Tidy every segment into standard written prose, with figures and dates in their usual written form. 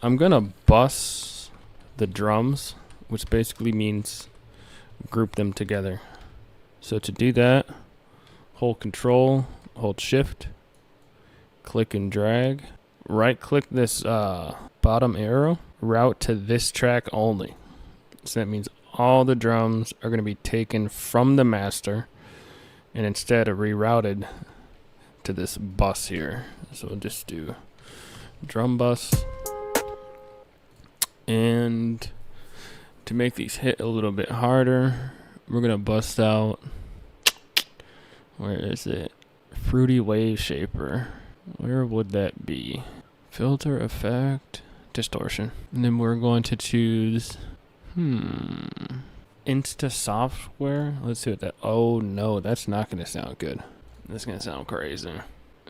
I'm gonna bus the drums, which basically means group them together. So to do that, hold Control, hold Shift, click and drag. Right click this bottom arrow, route to this track only. So that means all the drums are going to be taken from the master and instead are rerouted to this bus here. So we'll just do drum bus. And to make these hit a little bit harder, we're going to bust out, where is it? Fruity Wave Shaper. Where would that be? Filter, effect, distortion. And then we're going to choose Insta Software. Let's see what that. Oh no, that's not going to sound good. That's going to sound crazy.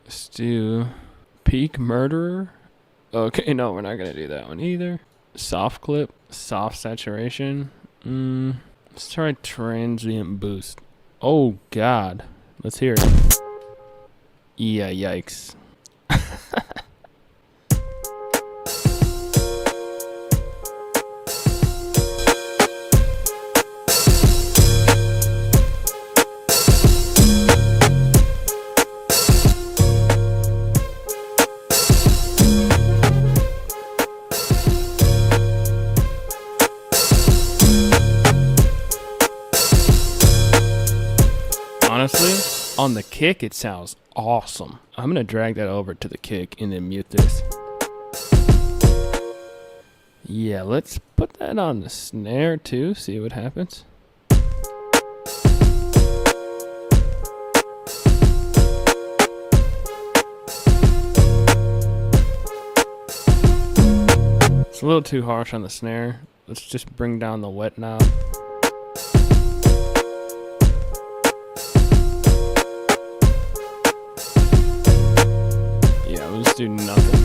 Let's do Peak Murderer. Okay, no, we're not going to do that one either. Soft Clip, Soft Saturation. Let's try Transient Boost. Oh god. Let's hear it. Yeah, yikes. Honestly, on the kick, it sounds awesome. I'm going to drag that over to the kick and then mute this. Yeah, let's put that on the snare too, see what happens. It's a little too harsh on the snare. Let's just bring down the wet knob. Do nothing.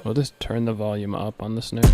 We'll just turn the volume up on the snare.